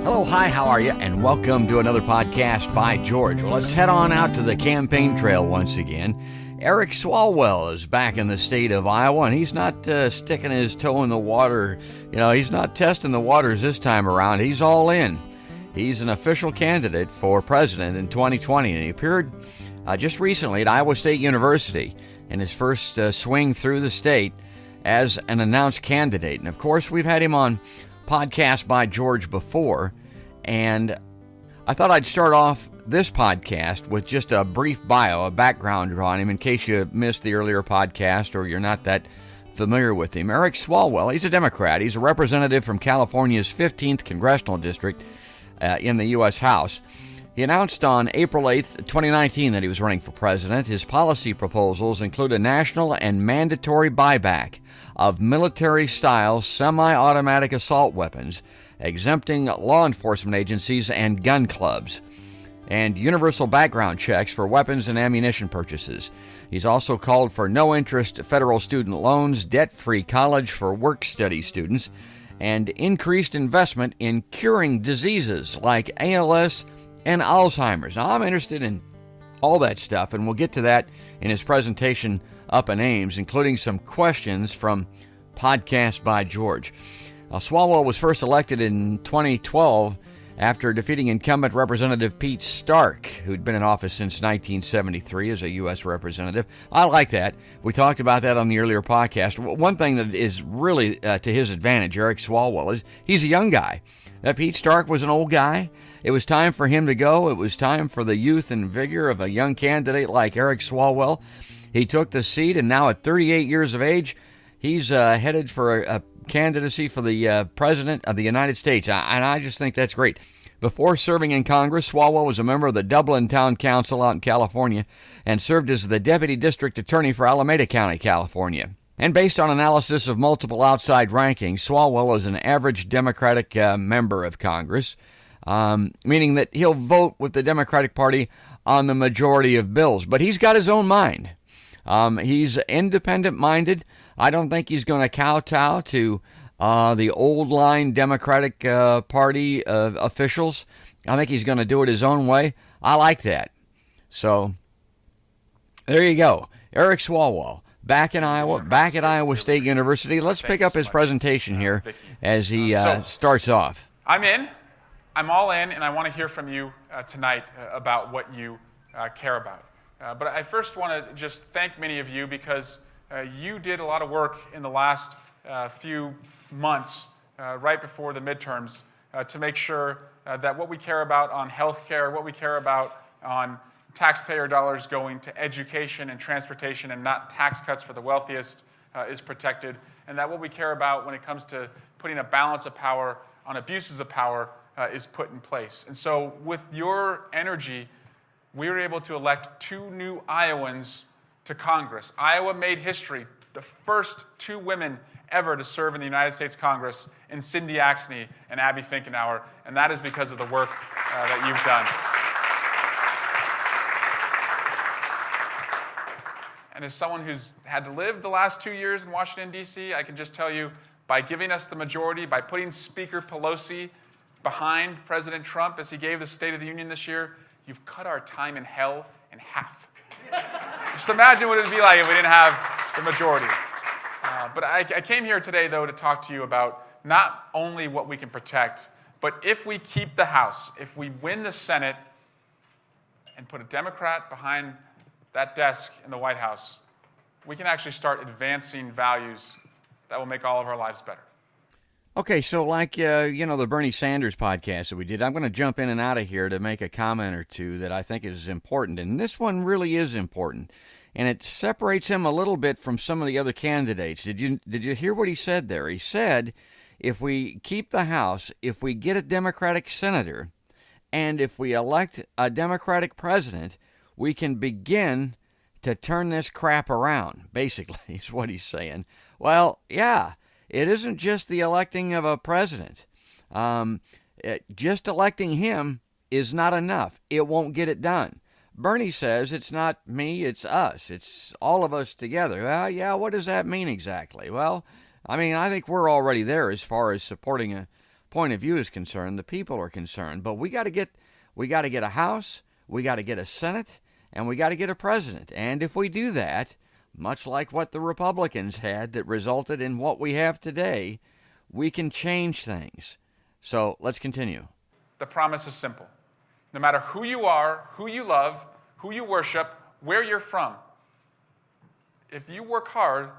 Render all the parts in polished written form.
Hello, hi, how are you? And welcome to another podcast by George. Well, let's head on out to the campaign trail once again. Eric Swalwell is back in the state of Iowa, and he's not sticking his toe in the water. You know, he's not testing the waters this time around. He's all in. He's an official candidate for president in 2020, and he appeared just recently at Iowa State University in his first swing through the state as an announced candidate. And, of course, we've had him on podcast by George before, and I thought I'd start off this podcast with just a brief bio, a background on him in case you missed the earlier podcast or you're not that familiar with him. Eric Swalwell, he's a Democrat. He's a representative from California's 15th Congressional District in the U.S. House. He announced on April 8th, 2019 that he was running for president. His policy proposals include a national and mandatory buyback of military-style semi-automatic assault weapons, exempting law enforcement agencies and gun clubs, and universal background checks for weapons and ammunition purchases. He's also called for no-interest federal student loans, debt-free college for work-study students, and increased investment in curing diseases like ALS and Alzheimer's. Now, I'm interested in all that stuff, and we'll get to that in his presentation up in Ames, including some questions from Podcast by George. Now, Swalwell was first elected in 2012 after defeating incumbent Representative Pete Stark, who'd been in office since 1973 as a U.S. representative. I like that. We talked about that on the earlier podcast. One thing that is really to his advantage, Eric Swalwell, is he's a young guy. Pete Stark was an old guy. It was time for him to go. It was time for the youth and vigor of a young candidate like Eric Swalwell. He took the seat, and now at 38 years of age, he's headed for a candidacy for the President of the United States, and I just think that's great. Before serving in Congress, Swalwell was a member of the Dublin Town Council out in California and served as the Deputy District Attorney for Alameda County, California. And based on analysis of multiple outside rankings, Swalwell is an average Democratic member of Congress, meaning that he'll vote with the Democratic Party on the majority of bills. But he's got his own mind. He's independent-minded. I don't think he's going to kowtow to the old-line Democratic Party officials. I think he's going to do it his own way. I like that. So, there you go. Eric Swalwell, back in Iowa, back at Iowa State University. Let's pick up his presentation here as he starts off. I'm all in, and I want to hear from you tonight about what you care about. But I first want to just thank many of you because you did a lot of work in the last few months, right before the midterms, to make sure that what we care about on health care, what we care about on taxpayer dollars going to education and transportation and not tax cuts for the wealthiest is protected, and that what we care about when it comes to putting a balance of power on abuses of power is put in place. And so with your energy, we were able to elect 2 new Iowans to Congress. Iowa made history, the first 2 women ever to serve in the United States Congress, in Cindy Axne and Abby Finkenauer, and that is because of the work that you've done. And as someone who's had to live the last 2 years in Washington, D.C., I can just tell you, by giving us the majority, by putting Speaker Pelosi behind President Trump as he gave the State of the Union this year, you've cut our time in hell in half. Just imagine what it would be like if we didn't have the majority. But I came here today, though, to talk to you about not only what we can protect, but if we keep the House, if we win the Senate and put a Democrat behind that desk in the White House, we can actually start advancing values that will make all of our lives better. Okay, so like, the Bernie Sanders podcast that we did, I'm going to jump in and out of here to make a comment or two that I think is important. And this one really is important. And it separates him a little bit from some of the other candidates. Did you hear what he said there? He said, if we keep the House, if we get a Democratic senator, And if we elect a Democratic president, we can begin to turn this crap around, basically, is what he's saying. Well, yeah, it isn't just the electing of a president. Just electing him is not enough. It won't get it done. Bernie says it's not me, it's us. It's all of us together. Well, yeah, what does that mean exactly? Well, I mean, I think we're already there as far as supporting a point of view is concerned. The people are concerned. But we got to get a House, we got to get a Senate, and we got to get a president. And if we do that, much like what the Republicans had that resulted in what we have today, we can change things. So let's continue. The promise is simple. No matter who you are, who you love, who you worship, where you're from, if you work hard,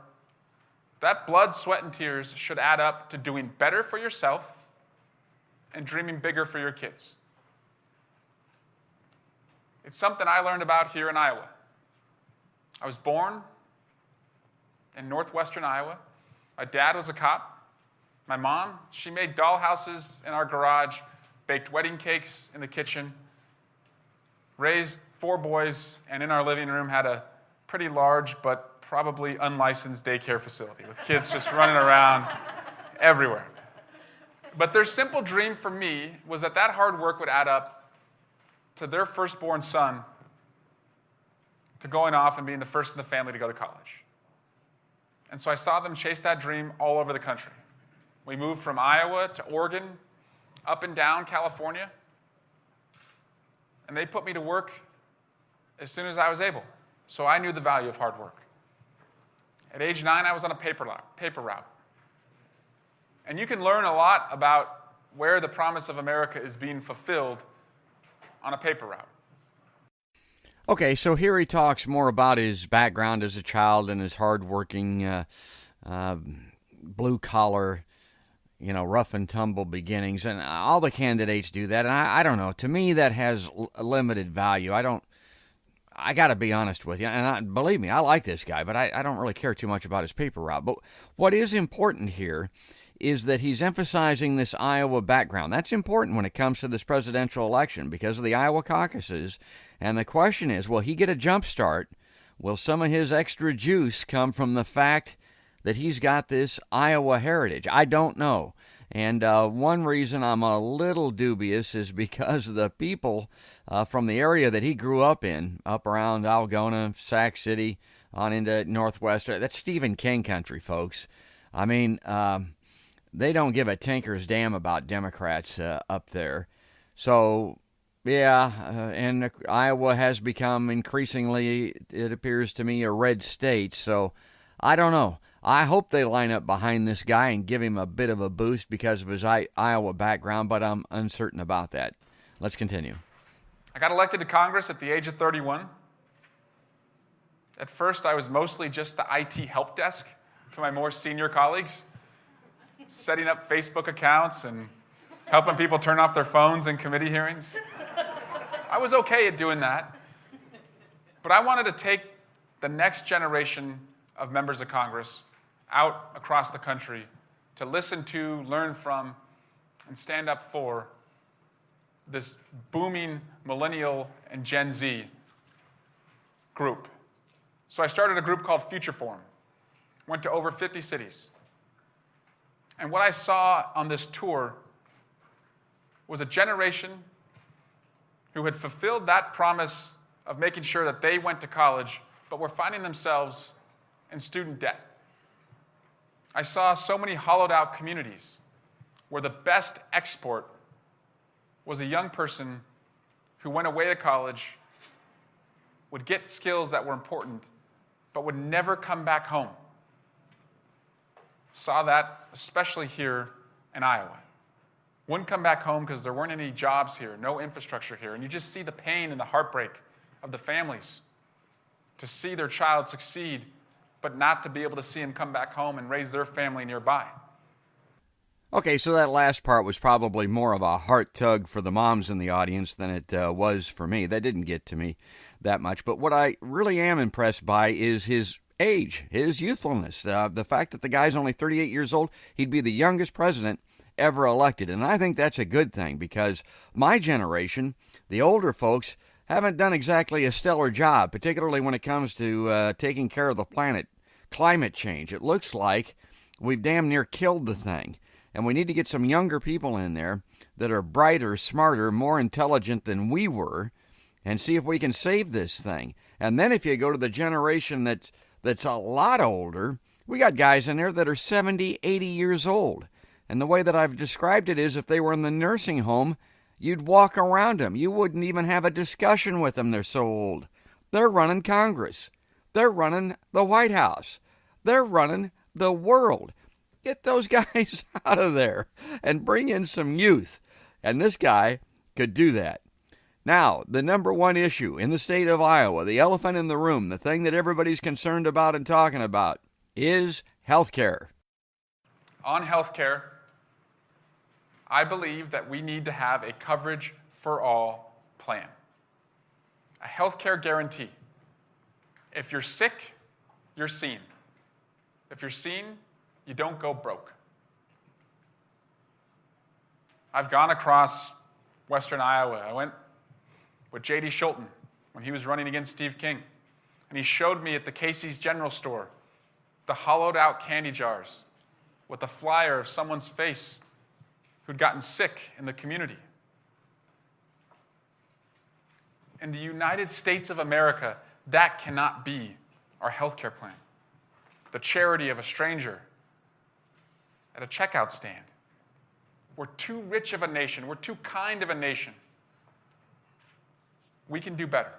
that blood, sweat, and tears should add up to doing better for yourself and dreaming bigger for your kids. It's something I learned about here in Iowa. I was born in northwestern Iowa. My dad was a cop. My mom, she made dollhouses in our garage, baked wedding cakes in the kitchen, raised 4 boys, and in our living room had a pretty large but probably unlicensed daycare facility with kids just running around everywhere. But their simple dream for me was that hard work would add up to their firstborn son to going off and being the first in the family to go to college. And so I saw them chase that dream all over the country. We moved from Iowa to Oregon, up and down California, and they put me to work as soon as I was able. So I knew the value of hard work. At age 9, I was on a paper route. And you can learn a lot about where the promise of America is being fulfilled on a paper route. Okay, so here he talks more about his background as a child and his hard-working, blue-collar, rough and tumble beginnings. And all the candidates do that. And I don't know. To me, that has limited value. I got to be honest with you. And believe me, I like this guy, but I don't really care too much about his paper route. But what is important here is that he's emphasizing this Iowa background. That's important when it comes to this presidential election because of the Iowa caucuses. And the question is, will he get a jump start? Will some of his extra juice come from the fact that he's got this Iowa heritage? I don't know. And one reason I'm a little dubious is because the people from the area that he grew up in, up around Algona, Sac City, on into Northwest, that's Stephen King country, folks. I mean, they don't give a tinker's damn about Democrats up there. So, yeah, and Iowa has become increasingly, it appears to me, a red state. So, I don't know. I hope they line up behind this guy and give him a bit of a boost because of his Iowa background, but I'm uncertain about that. Let's continue. I got elected to Congress at the age of 31. At first, I was mostly just the IT help desk to my more senior colleagues, setting up Facebook accounts and helping people turn off their phones in committee hearings. I was okay at doing that, but I wanted to take the next generation of members of Congress out across the country to listen to, learn from, and stand up for this booming millennial and Gen Z group. So I started a group called Future Forum. Went to over 50 cities. And what I saw on this tour was a generation who had fulfilled that promise of making sure that they went to college, but were finding themselves in student debt. I saw so many hollowed out communities where the best export was a young person who went away to college, would get skills that were important, but would never come back home. Saw that especially here in Iowa. Wouldn't come back home because there weren't any jobs here, no infrastructure here. And you just see the pain and the heartbreak of the families to see their child succeed, but not to be able to see him come back home and raise their family nearby. Okay, so that last part was probably more of a heart tug for the moms in the audience than it was for me. That didn't get to me that much. But what I really am impressed by is his age, his youthfulness. The fact that the guy's only 38 years old, he'd be the youngest president ever elected. And I think that's a good thing because my generation, the older folks, haven't done exactly a stellar job, particularly when it comes to taking care of the planet. Climate change. It looks like we've damn near killed the thing. And we need to get some younger people in there that are brighter, smarter, more intelligent than we were, and see if we can save this thing. And then if you go to the generation that's a lot older, we got guys in there that are 70, 80 years old. And the way that I've described it is if they were in the nursing home, you'd walk around them. You wouldn't even have a discussion with them. They're so old. They're running Congress. They're running the White House. They're running the world. Get those guys out of there and bring in some youth. And this guy could do that. Now, the number one issue in the state of Iowa, the elephant in the room, the thing that everybody's concerned about and talking about, is health care. On health care, I believe that we need to have a coverage for all plan. A health care guarantee. If you're sick, you're seen. If you're seen, you don't go broke. I've gone across western Iowa. I went with J.D. Schulten when he was running against Steve King. And he showed me at the Casey's General Store the hollowed out candy jars with the flyer of someone's face who'd gotten sick in the community. In the United States of America, that cannot be our health care plan. The charity of a stranger at a checkout stand. We're too rich of a nation. We're too kind of a nation. We can do better.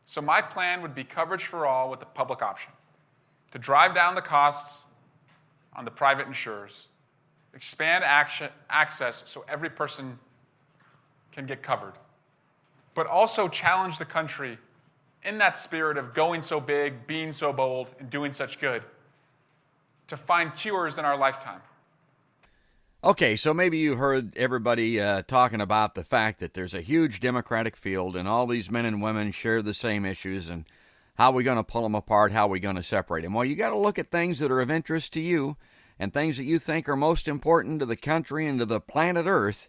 So my plan would be coverage for all with the public option. To drive down the costs on the private insurers, expand access so every person can get covered, but also challenge the country in that spirit of going so big, being so bold, and doing such good, to find cures in our lifetime. Okay, so maybe you heard everybody talking about the fact that there's a huge Democratic field and all these men and women share the same issues and how are we going to pull them apart, how are we going to separate them? Well, you got to look at things that are of interest to you and things that you think are most important to the country and to the planet Earth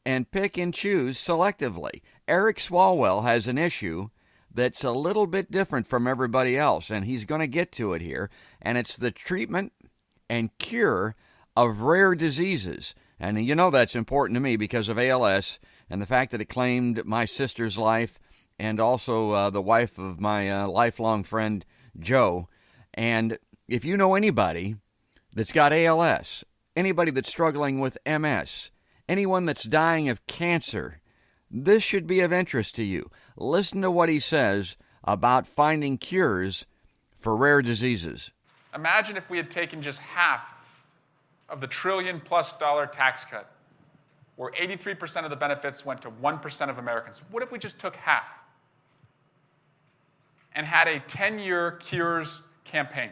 and pick and choose selectively. Eric Swalwell has an issue that's a little bit different from everybody else, and he's going to get to it here, and it's the treatment and cure of rare diseases. And you know that's important to me because of ALS and the fact that it claimed my sister's life and also the wife of my lifelong friend, Joe. And if you know anybody that's got ALS, anybody that's struggling with MS, anyone that's dying of cancer, this should be of interest to you. Listen to what he says about finding cures for rare diseases. Imagine if we had taken just half of the $1 trillion+ tax cut, where 83% of the benefits went to 1% of Americans. What if we just took half and had a 10-year cures campaign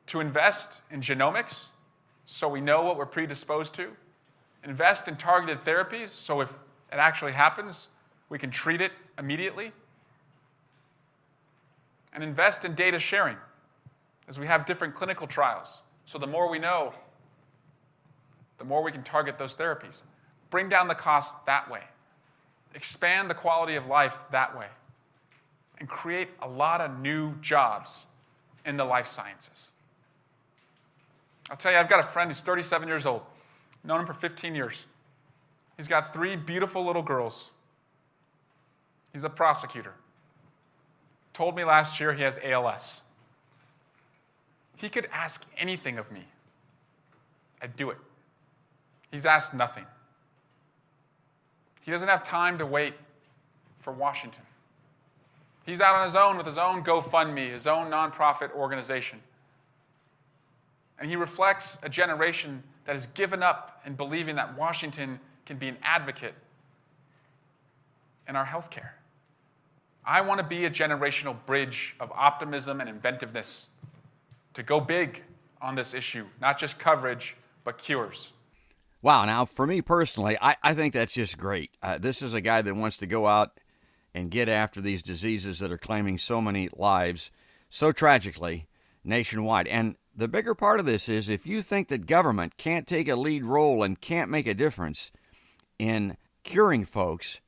to invest in genomics so we know what we're predisposed to, invest in targeted therapies so if it actually happens, we can treat it immediately, and invest in data sharing as we have different clinical trials. So the more we know, the more we can target those therapies. Bring down the cost that way. Expand the quality of life that way. And create a lot of new jobs in the life sciences. I'll tell you, I've got a friend who's 37 years old. Known him for 15 years. He's got 3 beautiful little girls. He's a prosecutor. Told me last year he has ALS. He could ask anything of me. I'd do it. He's asked nothing. He doesn't have time to wait for Washington. He's out on his own with his own GoFundMe, his own nonprofit organization. And he reflects a generation that has given up in believing that Washington can be an advocate in our health care. I want to be a generational bridge of optimism and inventiveness to go big on this issue, not just coverage, but cures. Wow, now for me personally, I think that's just great. This is a guy that wants to go out and get after these diseases that are claiming so many lives, so tragically, nationwide. And the bigger part of this is if you think that government can't take a lead role and can't make a difference in curing folks,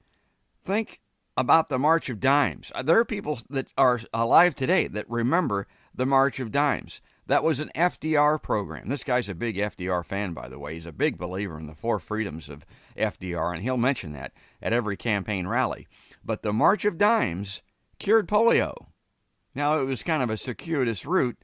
think about the March of Dimes. There are people that are alive today that remember the March of Dimes. That was an FDR program. This guy's a big FDR fan, by the way. He's a big believer in the four freedoms of FDR, and he'll mention that at every campaign rally. But the March of Dimes cured polio. Now, it was kind of a circuitous route,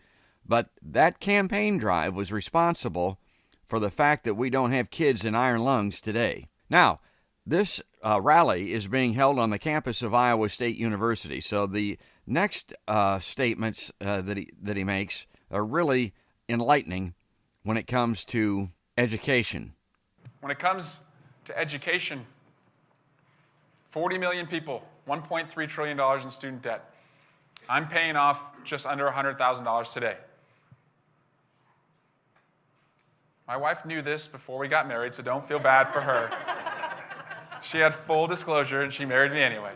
but that campaign drive was responsible for the fact that we don't have kids in iron lungs today. Now, this rally is being held on the campus of Iowa State University. So the next statements that he makes are really enlightening when it comes to education. When it comes to education, 40 million people, $1.3 trillion in student debt. I'm paying off just under $100,000 today. My wife knew this before we got married, so don't feel bad for her. She had full disclosure, and she married me anyway.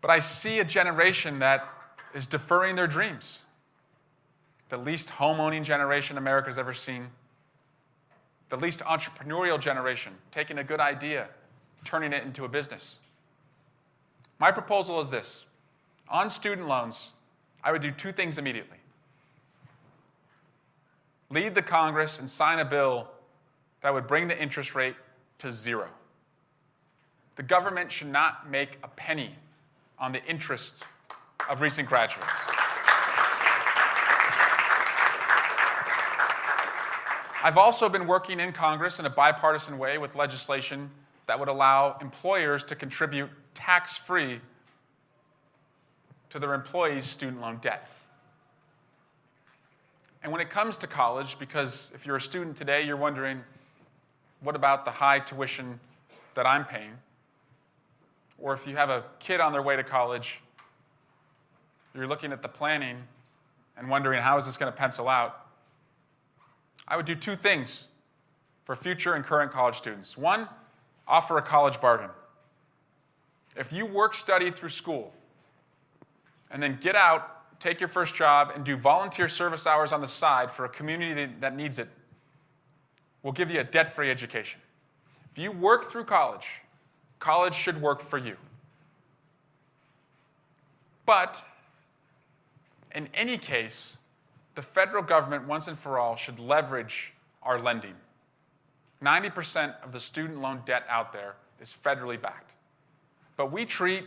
But I see a generation that is deferring their dreams. The least home-owning generation America's ever seen. The least entrepreneurial generation, taking a good idea, turning it into a business. My proposal is this. On student loans, I would do two things immediately. Lead the Congress and sign a bill that would bring the interest rate to zero. The government should not make a penny on the interest of recent graduates. I've also been working in Congress in a bipartisan way with legislation that would allow employers to contribute tax-free to their employees' student loan debt. And when it comes to college, because if you're a student today, you're wondering, what about the high tuition that I'm paying? Or if you have a kid on their way to college, you're looking at the planning and wondering, how is this going to pencil out? I would do two things for future and current college students. One, offer a college bargain. If you work, study through school, and then get out, take your first job, and do volunteer service hours on the side for a community that needs it, we'll give you a debt-free education. If you work through college, college should work for you. But in any case, the federal government, once and for all, should leverage our lending. 90% of the student loan debt out there is federally backed. But we treat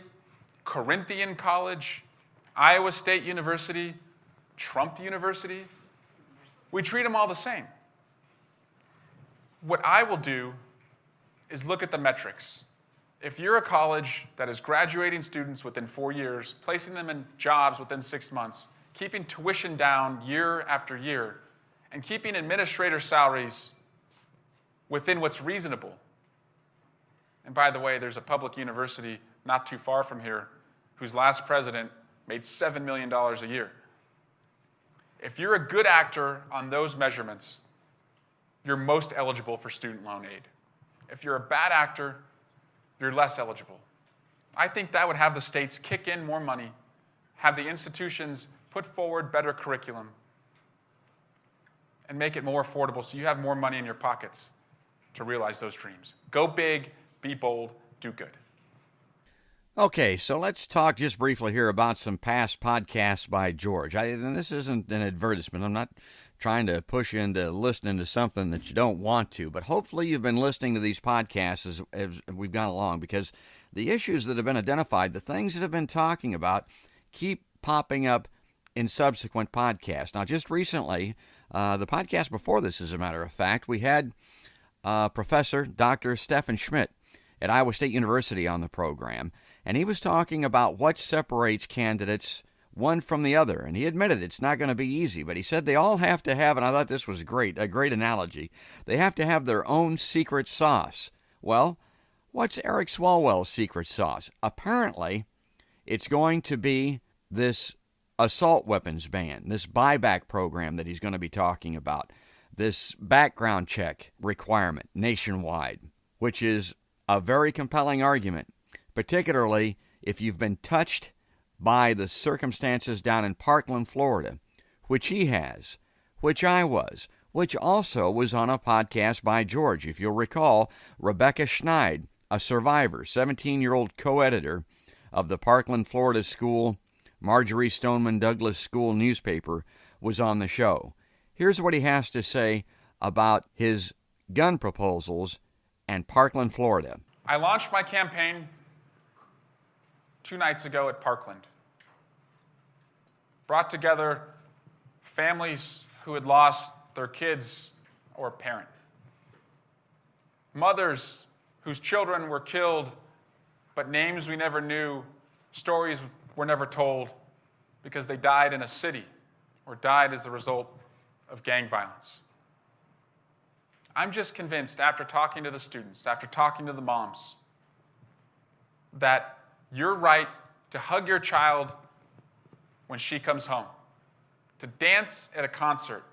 Corinthian College, Iowa State University, Trump University, we treat them all the same. What I will do is look at the metrics. If you're a college that is graduating students within 4 years, placing them in jobs within 6 months, keeping tuition down year after year, and keeping administrator salaries within what's reasonable. And by the way, there's a public university not too far from here whose last president made $7 million a year. If you're a good actor on those measurements, you're most eligible for student loan aid. If you're a bad actor, you're less eligible. I think that would have the states kick in more money, have the institutions put forward better curriculum, and make it more affordable so you have more money in your pockets to realize those dreams. Go big, be bold, do good. Okay, so let's talk just briefly here about some past podcasts by George. And this isn't an advertisement. I'm not trying to push you into listening to something that you don't want to, but hopefully you've been listening to these podcasts as we've gone along, because the issues that have been identified, the things that have been talking about, keep popping up in subsequent podcasts. Now, just recently, the podcast before this, as a matter of fact, we had Professor Dr. Stephen Schmidt at Iowa State University on the program, and he was talking about what separates candidates one from the other. And he admitted it's not going to be easy, but he said they all have to have, and I thought this was great, a great analogy, they have to have their own secret sauce. Well, what's Eric Swalwell's secret sauce? Apparently, it's going to be this assault weapons ban, this buyback program that he's going to be talking about, this background check requirement nationwide, which is a very compelling argument, particularly if you've been touched by the circumstances down in Parkland, Florida, which he has, which I was, which also was on a podcast by George. If you'll recall, Rebecca Schneid, a survivor, 17-year-old co-editor of the Parkland, Florida school, Marjorie Stoneman Douglas School newspaper, was on the show. Here's what he has to say about his gun proposals and Parkland, Florida. I launched my campaign 2 nights ago at Parkland. Brought together families who had lost their kids or parent. Mothers whose children were killed, but names we never knew, stories were never told because they died in a city or died as a result of gang violence. I'm just convinced, after talking to the students, after talking to the moms, that your right to hug your child when she comes home, to dance at a concert,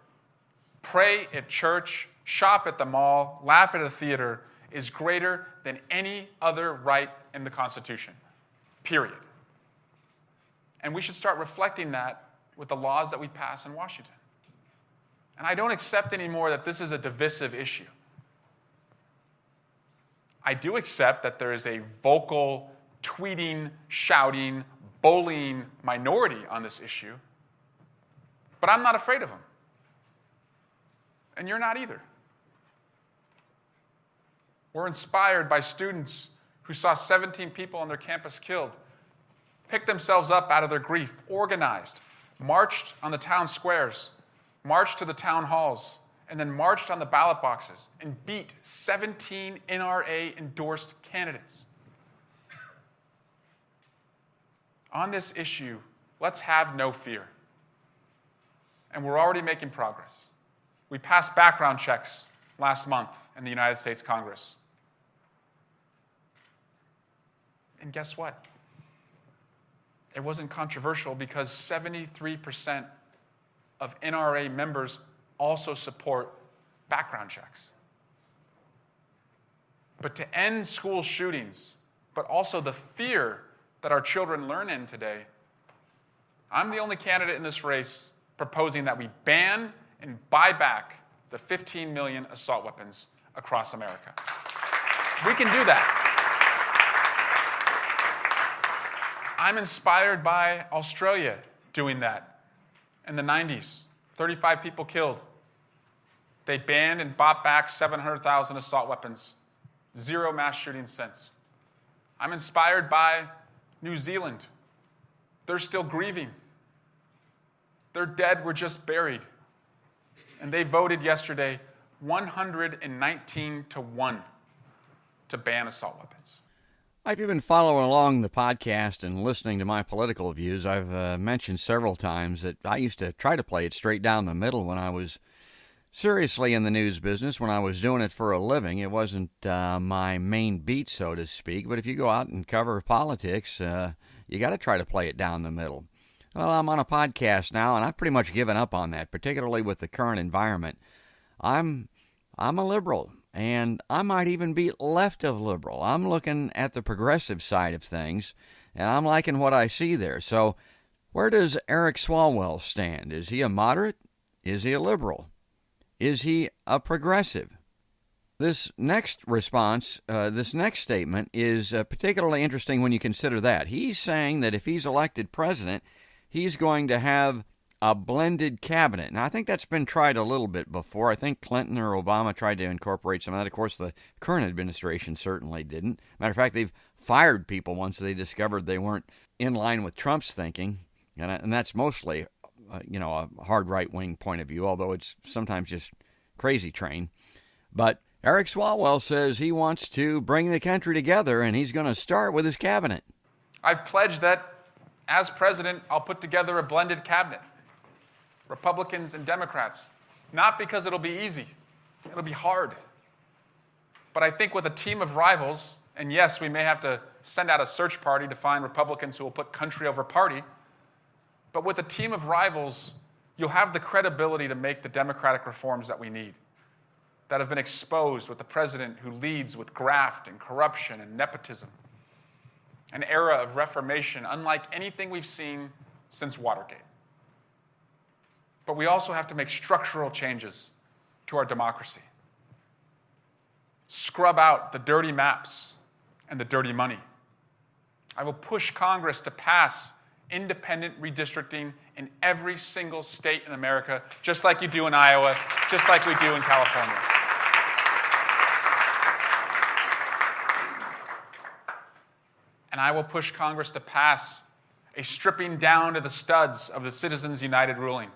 pray at church, shop at the mall, laugh at a theater, is greater than any other right in the Constitution, period. And we should start reflecting that with the laws that we pass in Washington. And I don't accept anymore that this is a divisive issue. I do accept that there is a vocal, tweeting, shouting, bullying minority on this issue, but I'm not afraid of them. And you're not either. We're inspired by students who saw 17 people on their campus killed, picked themselves up out of their grief, organized, marched on the town squares, marched to the town halls, and then marched on the ballot boxes and beat 17 NRA-endorsed candidates. On this issue, let's have no fear. And we're already making progress. We passed background checks last month in the United States Congress. And guess what? It wasn't controversial because 73% of NRA members also support background checks. But to end school shootings, but also the fear that our children learn in today, I'm the only candidate in this race proposing that we ban and buy back the 15 million assault weapons across America. We can do that. I'm inspired by Australia doing that in the 90s. 35 people killed. They banned and bought back 700,000 assault weapons. 0 mass shootings since. I'm inspired by New Zealand. They're still grieving. Their dead were just buried. And they voted yesterday 119-1 to ban assault weapons. If you've been following along the podcast and listening to my political views, I've mentioned several times that I used to try to play it straight down the middle when I was seriously in the news business, when I was doing it for a living. It wasn't my main beat, so to speak, but if you go out and cover politics, you got to try to play it down the middle. Well, I'm on a podcast now, and I've pretty much given up on that, particularly with the current environment. I'm a liberal, and I might even be left of liberal. I'm looking at the progressive side of things, and I'm liking what I see there. So where does Eric Swalwell stand? Is he a moderate? Is he a liberal? Is he a progressive? This next response, this next statement is particularly interesting when you consider that. He's saying that if he's elected president, he's going to have a blended cabinet. Now, I think that's been tried a little bit before. I think Clinton or Obama tried to incorporate some of that. Of course, the current administration certainly didn't. Matter of fact, they've fired people once they discovered they weren't in line with Trump's thinking, and that's mostly a hard right-wing point of view, although it's sometimes just crazy train. But Eric Swalwell says he wants to bring the country together, and he's going to start with his cabinet. I've pledged that as president, I'll put together a blended cabinet, Republicans and Democrats, not because it'll be easy. It'll be hard. But I think with a team of rivals, and yes, we may have to send out a search party to find Republicans who will put country over party, but with a team of rivals, you'll have the credibility to make the democratic reforms that we need, that have been exposed with the president who leads with graft and corruption and nepotism. An era of reformation unlike anything we've seen since Watergate. But we also have to make structural changes to our democracy. Scrub out the dirty maps and the dirty money. I will push Congress to pass independent redistricting in every single state in America, just like you do in Iowa, just like we do in California. And I will push Congress to pass a stripping down to the studs of the Citizens United ruling,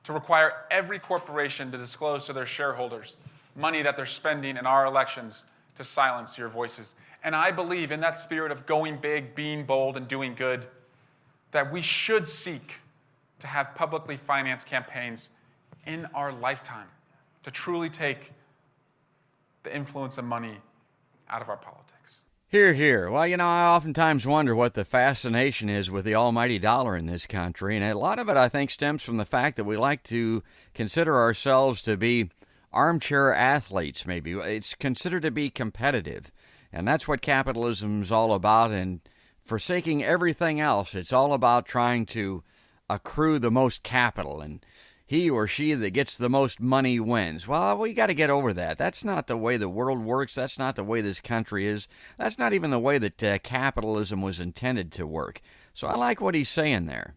to require every corporation to disclose to their shareholders money that they're spending in our elections to silence your voices. And I believe in that spirit of going big, being bold, and doing good, that we should seek to have publicly financed campaigns in our lifetime to truly take the influence of money out of our politics. Hear, hear. Well, I oftentimes wonder what the fascination is with the almighty dollar in this country, and a lot of it, I think, stems from the fact that we like to consider ourselves to be armchair athletes, maybe. It's considered to be competitive, and that's what capitalism's all about, and forsaking everything else, it's all about trying to accrue the most capital, and he or she that gets the most money wins. Well, we got to get over that. That's not the way the world works. That's not the way this country is. That's not even the way that capitalism was intended to work. So I like what he's saying there.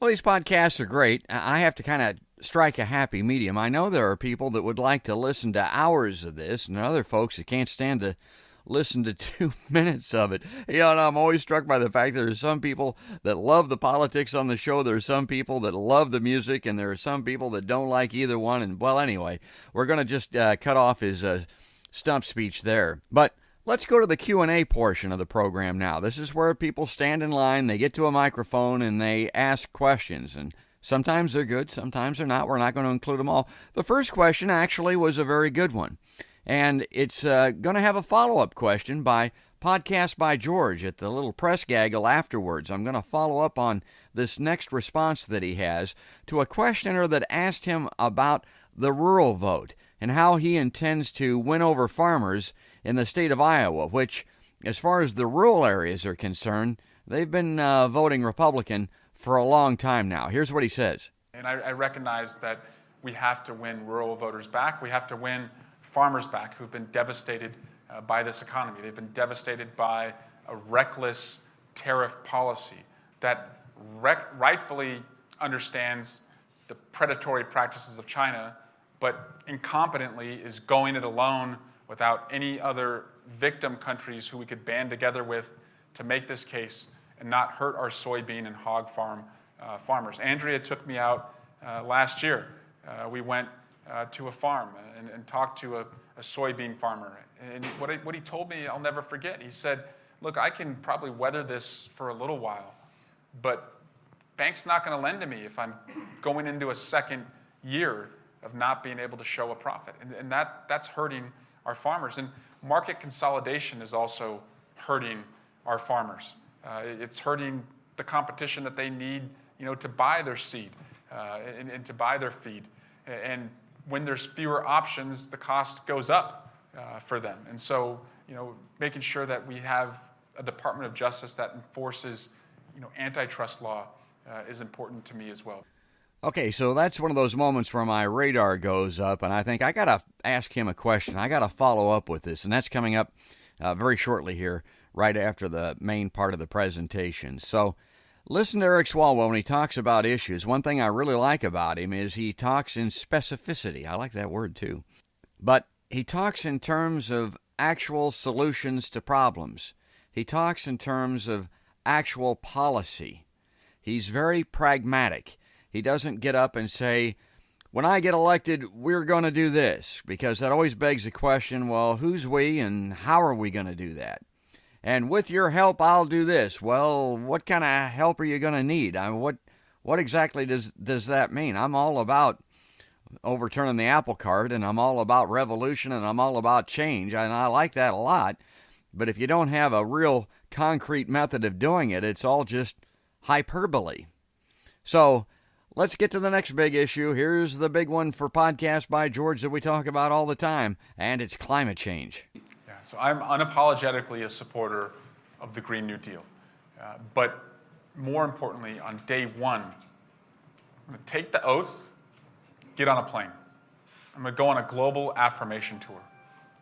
Well, these podcasts are great. I have to kind of strike a happy medium. I know there are people that would like to listen to hours of this, and other folks that can't stand to listen to 2 minutes of it. And I'm always struck by the fact there are some people that love the politics on the show. There are some people that love the music, and there are some people that don't like either one. And, well, anyway, we're going to just cut off his stump speech there. But let's go to the Q&A portion of the program now. This is where people stand in line, they get to a microphone, and they ask questions. And sometimes they're good, sometimes they're not. We're not going to include them all. The first question actually was a very good one. And it's going to have a follow-up question by Podcast by George at the little press gaggle afterwards. I'm going to follow up on this next response that he has to a questioner that asked him about the rural vote and how he intends to win over farmers in the state of Iowa, which, as far as the rural areas are concerned, they've been voting Republican for a long time now. Here's what he says. And I recognize that we have to win rural voters back. We have to win farmers back who've been devastated by this economy. They've been devastated by a reckless tariff policy that rightfully understands the predatory practices of China, but incompetently is going it alone without any other victim countries who we could band together with to make this case and not hurt our soybean and hog farm farmers. Andrea took me out last year. We went to a farm and talked to a soybean farmer. And what he told me, I'll never forget. He said, look, I can probably weather this for a little while, but bank's not going to lend to me if I'm going into a second year of not being able to show a profit. And that's hurting our farmers. And market consolidation is also hurting our farmers. It's hurting the competition that they need, to buy their seed and to buy their feed. And when there's fewer options, the cost goes up for them. And so, making sure that we have a Department of Justice that enforces, antitrust law is important to me as well. Okay, so that's one of those moments where my radar goes up, and I think I got to ask him a question. I got to follow up with this, and that's coming up very shortly here, right after the main part of the presentation. So listen to Eric Swalwell when he talks about issues. One thing I really like about him is he talks in specificity. I like that word, too. But he talks in terms of actual solutions to problems. He talks in terms of actual policy. He's very pragmatic. He doesn't get up and say, when I get elected, we're going to do this, because that always begs the question, well, who's we and how are we going to do that? And with your help, I'll do this. Well, what kind of help are you going to need? I mean, what exactly does that mean? I'm all about overturning the apple cart, and I'm all about revolution, and I'm all about change, and I like that a lot. But if you don't have a real concrete method of doing it, it's all just hyperbole. So let's get to the next big issue. Here's the big one for Podcast by George that we talk about all the time, and it's climate change. Yeah, so I'm unapologetically a supporter of the Green New Deal. But more importantly, on day one, I'm going to take the oath, get on a plane. I'm going to go on a global affirmation tour.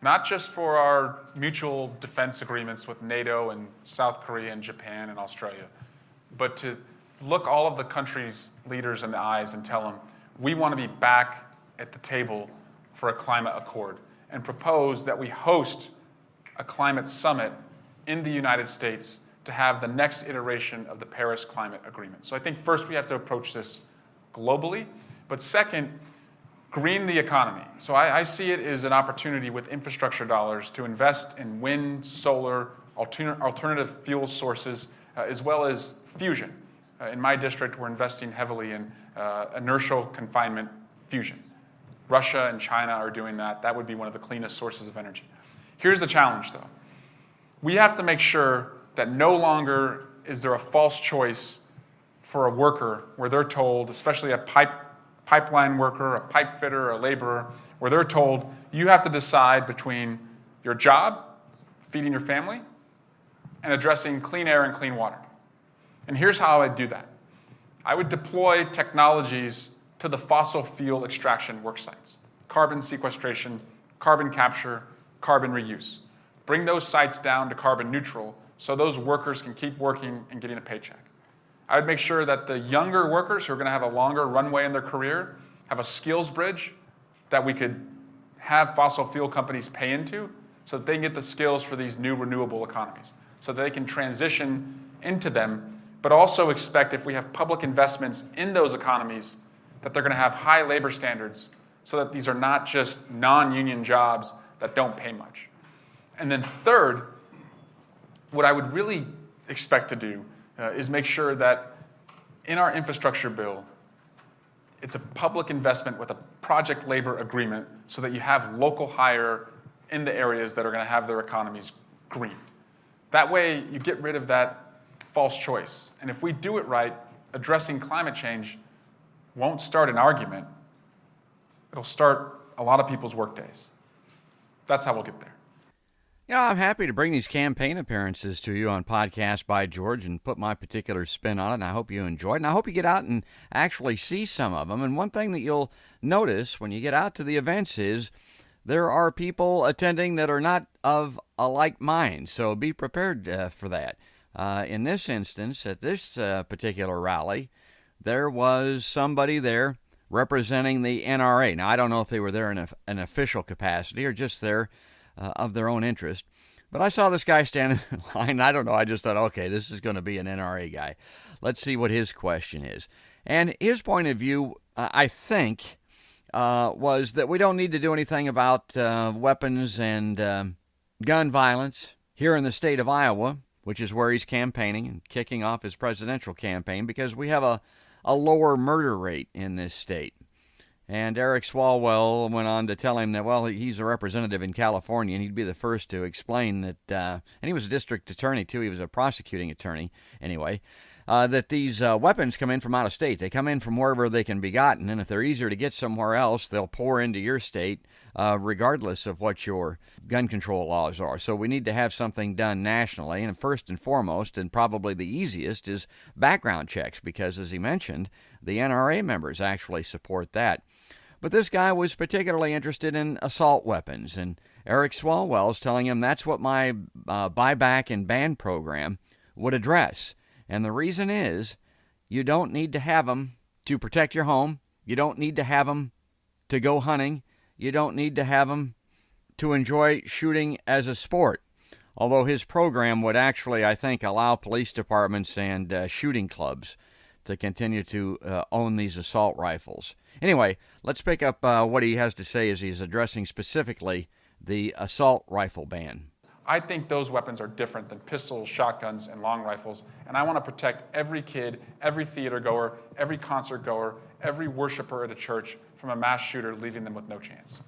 Not just for our mutual defense agreements with NATO and South Korea and Japan and Australia, but to look all of the countries' leaders in the eyes and tell them, we want to be back at the table for a climate accord, and propose that we host a climate summit in the United States to have the next iteration of the Paris Climate Agreement. So I think first we have to approach this globally, but second, green the economy. So I see it as an opportunity with infrastructure dollars to invest in wind, solar, alternative fuel sources, as well as fusion. In my district, we're investing heavily in inertial confinement fusion. Russia and China are doing that. That would be one of the cleanest sources of energy. Here's the challenge, though. We have to make sure that no longer is there a false choice for a worker where they're told, especially a pipeline worker, a pipe fitter, a laborer, where they're told you have to decide between your job, feeding your family, and addressing clean air and clean water. And here's how I'd do that. I would deploy technologies to the fossil fuel extraction work sites. Carbon sequestration, carbon capture, carbon reuse. Bring those sites down to carbon neutral so those workers can keep working and getting a paycheck. I would make sure that the younger workers who are going to have a longer runway in their career have a skills bridge that we could have fossil fuel companies pay into so that they can get the skills for these new renewable economies, so that they can transition into them, but also expect if we have public investments in those economies that they're going to have high labor standards so that these are not just non-union jobs that don't pay much. And then third, what I would really expect to do is make sure that in our infrastructure bill, it's a public investment with a project labor agreement so that you have local hire in the areas that are going to have their economies green. That way, you get rid of that false choice. And if we do it right, addressing climate change won't start an argument. It'll start a lot of people's work days. That's how we'll get there. Yeah, I'm happy to bring these campaign appearances to you on Podcast by George and put my particular spin on it, and I hope you enjoy it. And I hope you get out and actually see some of them. And one thing that you'll notice when you get out to the events is there are people attending that are not of a like mind, so be prepared for that. In this instance, at this particular rally, there was somebody there representing the NRA. Now, I don't know if they were there in an official capacity or just there of their own interest, but I saw this guy standing in line. I don't know. I just thought, okay, this is going to be an NRA guy. Let's see what his question is. And his point of view, I think, was that we don't need to do anything about weapons and gun violence here in the state of Iowa, which is where he's campaigning and kicking off his presidential campaign, because we have a lower murder rate in this state. And Eric Swalwell went on to tell him that, well, he's a representative in California, and he'd be the first to explain that, and he was a district attorney, too. He was a prosecuting attorney, anyway, that these weapons come in from out of state. They come in from wherever they can be gotten, and if they're easier to get somewhere else, they'll pour into your state, regardless of what your gun control laws are. So we need to have something done nationally, and first and foremost, and probably the easiest, is background checks, because, as he mentioned, the NRA members actually support that. But this guy was particularly interested in assault weapons, and Eric Swalwell is telling him that's what my buyback and ban program would address. And the reason is you don't need to have them to protect your home. You don't need to have them to go hunting. You don't need to have them to enjoy shooting as a sport. Although his program would actually, I think, allow police departments and shooting clubs to continue to own these assault rifles. Anyway, let's pick up what he has to say as he's addressing specifically the assault rifle ban. I think those weapons are different than pistols, shotguns, and long rifles, and I want to protect every kid, every theater goer, every concert goer, every worshiper at a church from a mass shooter leaving them with no chance.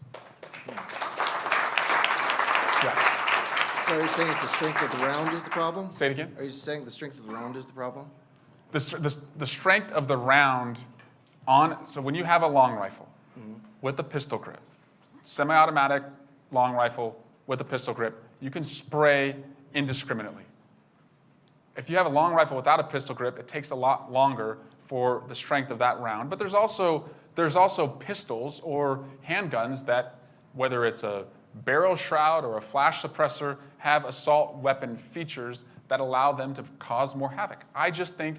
Yeah. So are you saying it's the strength of the round is the problem? Say it again? Are you saying the strength of the round is the problem? The strength of the round so when you have a long rifle with a pistol grip, semi-automatic long rifle with a pistol grip, you can spray indiscriminately. If you have a long rifle without a pistol grip, it takes a lot longer for the strength of that round. But there's also pistols or handguns that, whether it's a barrel shroud or a flash suppressor, have assault weapon features that allow them to cause more havoc. I just think,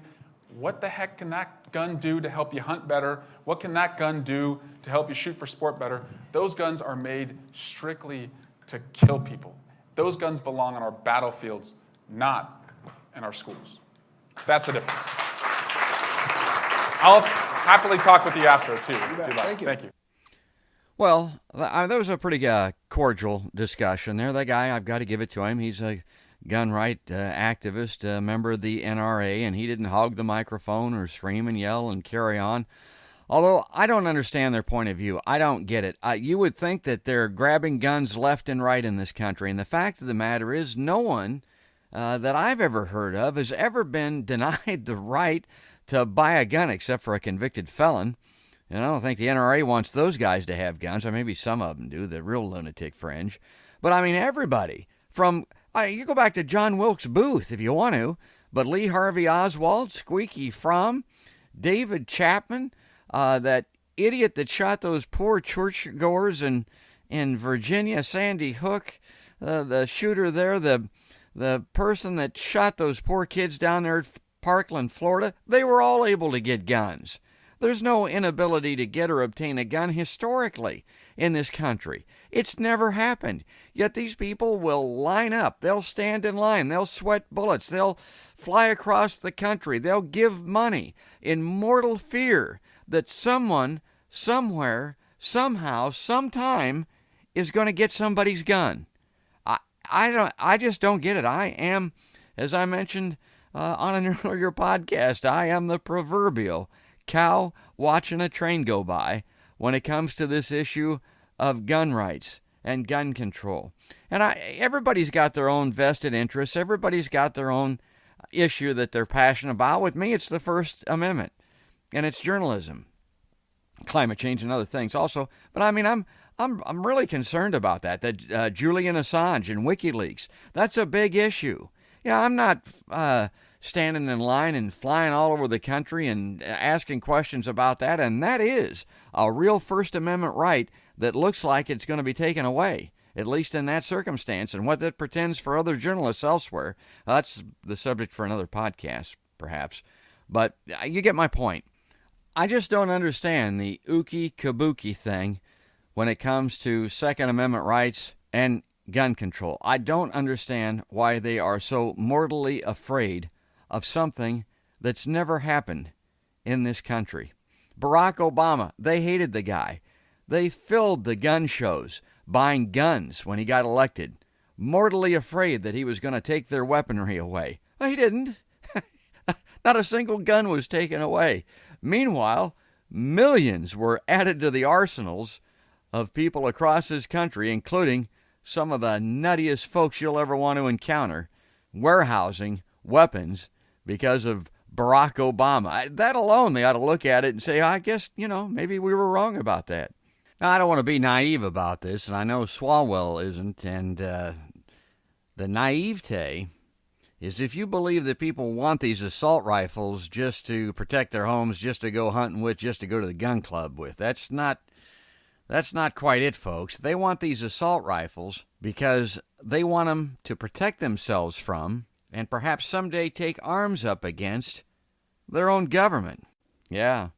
what the heck can that gun do to help you hunt better? What can that gun do to help you shoot for sport better? Those guns are made strictly to kill people. Those guns belong on our battlefields, not in our schools. That's the difference. I'll happily talk with you after, too. If you'd like. Thank you. Well, that was a pretty cordial discussion there. That guy, I've got to give it to him. He's a gun right activist, a member of the NRA, and he didn't hog the microphone or scream and yell and carry on. Although I don't understand their point of view. I don't get it. You would think that they're grabbing guns left and right in this country, and the fact of the matter is no one that I've ever heard of has ever been denied the right to buy a gun except for a convicted felon. And I don't think the NRA wants those guys to have guns, or maybe some of them do, the real lunatic fringe. But I mean, everybody from, you go back to John Wilkes Booth if you want to, but Lee Harvey Oswald, Squeaky Fromm, David Chapman, that idiot that shot those poor churchgoers in Virginia, Sandy Hook, the shooter there, the person that shot those poor kids down there at Parkland, Florida, they were all able to get guns. There's no inability to get or obtain a gun historically in this country. It's never happened. Yet these people will line up. They'll stand in line. They'll sweat bullets. They'll fly across the country. They'll give money in mortal fear that someone, somewhere, somehow, sometime is going to get somebody's gun. I just don't get it. I am, as I mentioned on an earlier podcast, I am the proverbial cow watching a train go by when it comes to this issue of gun rights and gun control. And everybody's got their own vested interests. Everybody's got their own issue that they're passionate about. With me, it's the First Amendment, and it's journalism, climate change, and other things also. But I mean, I'm really concerned about that. That Julian Assange and WikiLeaks, that's a big issue. You know, I'm not standing in line and flying all over the country and asking questions about that. And that is a real First Amendment right that looks like it's going to be taken away, at least in that circumstance. And what that pretends for other journalists elsewhere, that's the subject for another podcast, perhaps. But you get my point. I just don't understand the ookie kabuki thing when it comes to Second Amendment rights and gun control. I don't understand why they are so mortally afraid of something that's never happened in this country. Barack Obama, they hated the guy. They filled the gun shows buying guns when he got elected, mortally afraid that he was going to take their weaponry away. He didn't. Not a single gun was taken away. Meanwhile, millions were added to the arsenals of people across this country, including some of the nuttiest folks you'll ever want to encounter, warehousing weapons because of Barack Obama. That alone, they ought to look at it and say, I guess, maybe we were wrong about that. Now, I don't want to be naive about this, and I know Swalwell isn't, and the naivete is if you believe that people want these assault rifles just to protect their homes, just to go hunting with, just to go to the gun club with. That's not quite it, folks. They want these assault rifles because they want them to protect themselves from and perhaps someday take arms up against their own government. Yeah,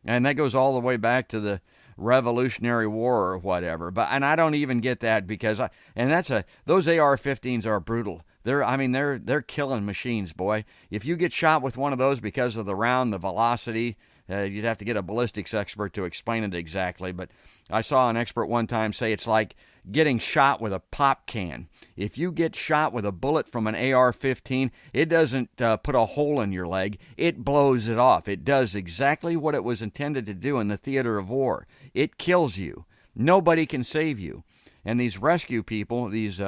and that goes all the way back to the Revolutionary War or whatever. And I don't even get that because those AR-15s are brutal. They're killing machines, boy. If you get shot with one of those because of the round, the velocity, you'd have to get a ballistics expert to explain it exactly. But I saw an expert one time say it's like getting shot with a pop can. If you get shot with a bullet from an AR-15, it doesn't put a hole in your leg. It blows it off. It does exactly what it was intended to do in the theater of war. It kills you. Nobody can save you. And these rescue people, these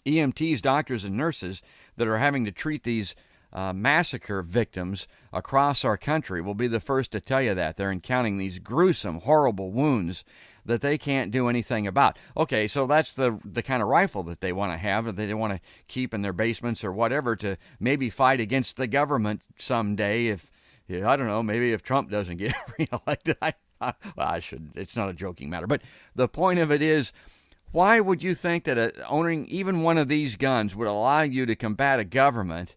EMTs, doctors, and nurses that are having to treat these massacre victims across our country will be the first to tell you that. They're encountering these gruesome, horrible wounds that they can't do anything about. Okay, so that's the kind of rifle that they want to have, that they want to keep in their basements or whatever to maybe fight against the government someday if I don't know, maybe if Trump doesn't get reelected, I should. It's not a joking matter. But the point of it is, why would you think that owning even one of these guns would allow you to combat a government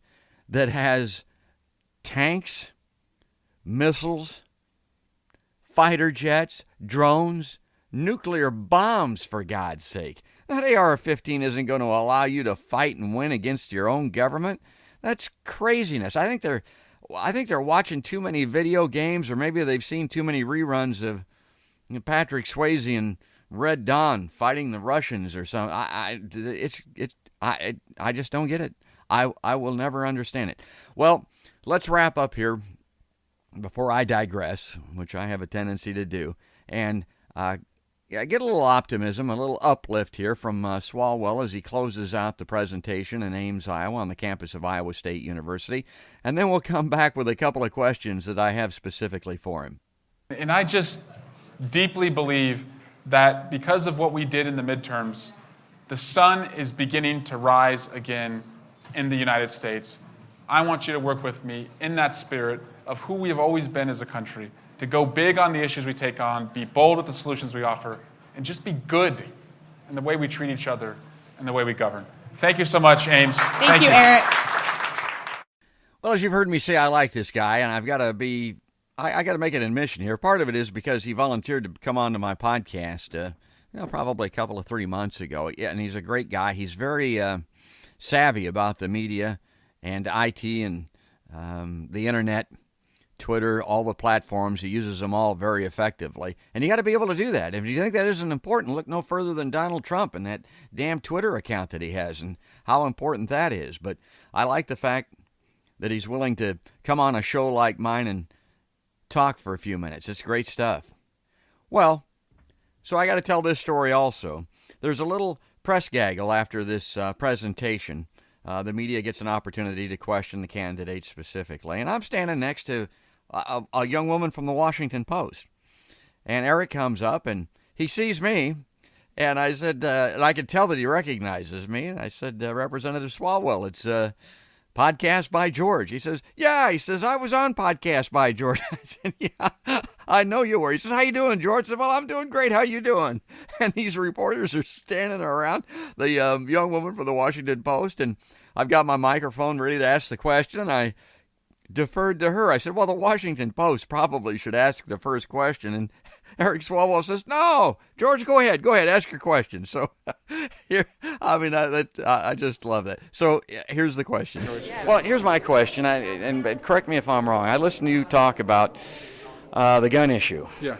that has tanks, missiles, fighter jets, drones, nuclear bombs, for God's sake? That AR-15 isn't going to allow you to fight and win against your own government. That's craziness. I think they're watching too many video games, or maybe they've seen too many reruns of Patrick Swayze and Red Dawn fighting the Russians or something. I just don't get it. I will never understand it. Well, let's wrap up here before I digress, which I have a tendency to do, and get a little optimism, a little uplift here from Swalwell as he closes out the presentation in Ames, Iowa, on the campus of Iowa State University. And then we'll come back with a couple of questions that I have specifically for him. And I just deeply believe that because of what we did in the midterms, the sun is beginning to rise again in the United States. I want you to work with me in that spirit of who we have always been as a country, to go big on the issues we take on, be bold with the solutions we offer, and just be good in the way we treat each other and the way we govern. Thank you so much, Ames. Thank you, Eric. Well, as you've heard me say, I like this guy, and I've got to be, I got to make an admission here. Part of it is because he volunteered to come on to my podcast, probably a couple of 3 months ago. Yeah, and he's a great guy. He's very savvy about the media and IT and the internet, Twitter, all the platforms. He uses them all very effectively. And you got to be able to do that. If you think that isn't important, look no further than Donald Trump and that damn Twitter account that he has and how important that is. But I like the fact that he's willing to come on a show like mine and talk for a few minutes. It's great stuff. Well, so I got to tell this story also. There's a little press gaggle after this presentation. The media gets an opportunity to question the candidates specifically. And I'm standing next to a young woman from the Washington Post. And Eric comes up and he sees me. And I said, and I could tell that he recognizes me. And I said, Representative Swalwell, it's Podcast by George. He says, yeah. He says, I was on Podcast by George. I said, yeah, I know you were. He says, how you doing, George? I said, well, I'm doing great. How you doing? And these reporters are standing around the young woman from the Washington Post. And I've got my microphone ready to ask the question. I deferred to her. I said, well, the Washington Post probably should ask the first question. And Eric Swalwell says, no, George, go ahead, ask your question. So here, I just love that. So here's the question. Well, here's my question, and correct me if I'm wrong. I listened to you talk about the gun issue. Yeah.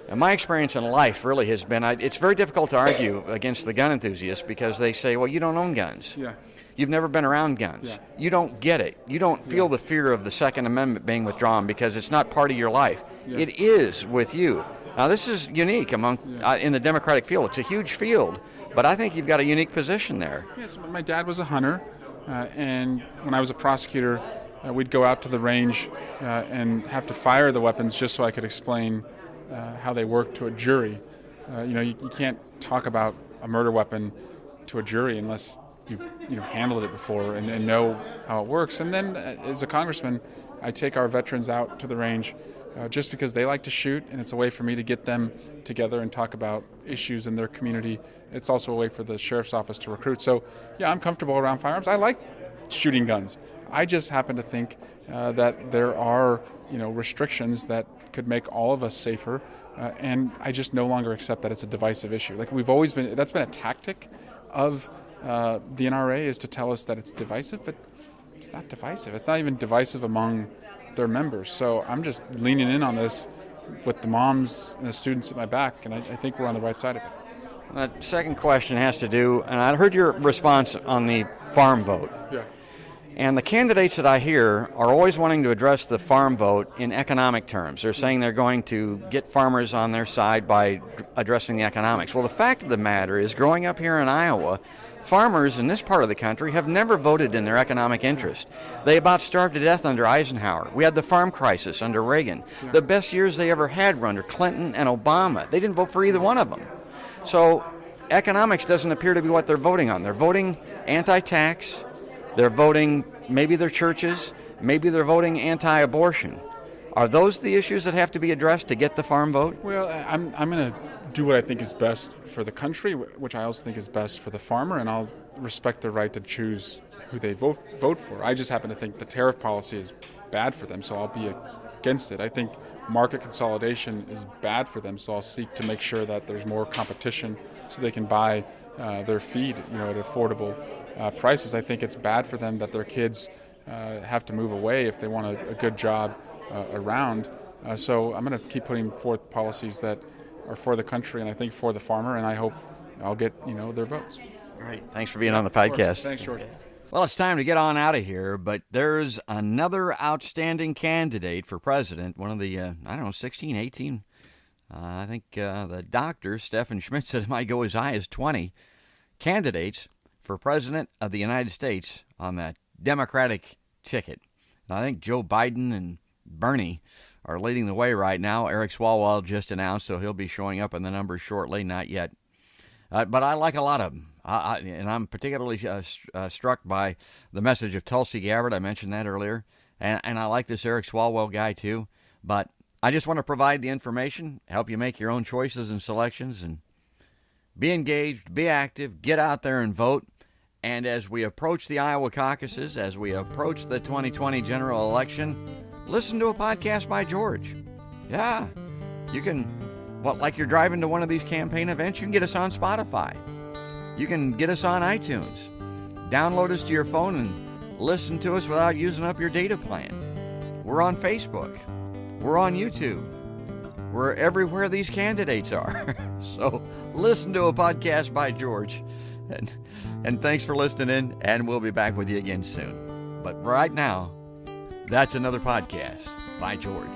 And my experience in life really has been, it's very difficult to argue against the gun enthusiasts because they say, well, you don't own guns. Yeah. You've never been around guns. Yeah. You don't get it. You don't feel the fear of the Second Amendment being withdrawn because it's not part of your life. Yeah. It is with you. Now, this is unique among in the Democratic field. It's a huge field, but I think you've got a unique position there. Yes, my dad was a hunter, and when I was a prosecutor, we'd go out to the range and have to fire the weapons just so I could explain how they work to a jury. You can't talk about a murder weapon to a jury unless you've handled it before and know how it works. And then as a congressman, I take our veterans out to the range just because they like to shoot, and it's a way for me to get them together and talk about issues in their community. It's also a way for the sheriff's office to recruit. So, yeah, I'm comfortable around firearms. I like shooting guns. I just happen to think that there are, restrictions that could make all of us safer, and I just no longer accept that it's a divisive issue. Like we've always been, that's been a tactic of the NRA is to tell us that it's divisive, but it's not divisive. It's not even divisive among their members. So I'm just leaning in on this with the moms and the students at my back, and I think we're on the right side of it. The second question has to do, and I heard your response on the farm vote. Yeah. And the candidates that I hear are always wanting to address the farm vote in economic terms. They're saying they're going to get farmers on their side by addressing the economics. Well, the fact of the matter is, growing up here in Iowa, farmers in this part of the country have never voted in their economic interest. They about starved to death under Eisenhower. We had the farm crisis under Reagan. Yeah. The best years they ever had were under Clinton and Obama. They didn't vote for either one of them. So economics doesn't appear to be what they're voting on. They're voting anti-tax. They're voting maybe their churches. Maybe they're voting anti-abortion. Are those the issues that have to be addressed to get the farm vote? Well, I'm going to do what I think is best for the country, which I also think is best for the farmer, and I'll respect their right to choose who they vote for. I just happen to think the tariff policy is bad for them, so I'll be against it. I think market consolidation is bad for them, so I'll seek to make sure that there's more competition so they can buy their feed, at affordable prices. I think it's bad for them that their kids have to move away if they want a good job around. So I'm going to keep putting forth policies that are for the country and I think for the farmer, and I hope I'll get their votes. All right. Thanks for being on the podcast. Thanks, George. Well, it's time to get on out of here, but there's another outstanding candidate for president, one of the, 16, 18. I think the doctor, Stephen Schmidt, said it might go as high as 20 candidates for president of the United States on that Democratic ticket. And I think Joe Biden and Bernie are leading the way right now. Eric Swalwell just announced, so he'll be showing up in the numbers shortly, not yet. But I like a lot of them, and I'm particularly struck by the message of Tulsi Gabbard. I mentioned that earlier, and I like this Eric Swalwell guy too. But I just want to provide the information, help you make your own choices and selections, and be engaged, be active, get out there and vote. And as we approach the Iowa caucuses, as we approach the 2020 general election, listen to a podcast by George. Yeah, you can, like you're driving to one of these campaign events, you can get us on Spotify. You can get us on iTunes. Download us to your phone and listen to us without using up your data plan. We're on Facebook. We're on YouTube. We're everywhere these candidates are. So listen to a podcast by George. And thanks for listening in, and we'll be back with you again soon. But right now, that's another podcast by George.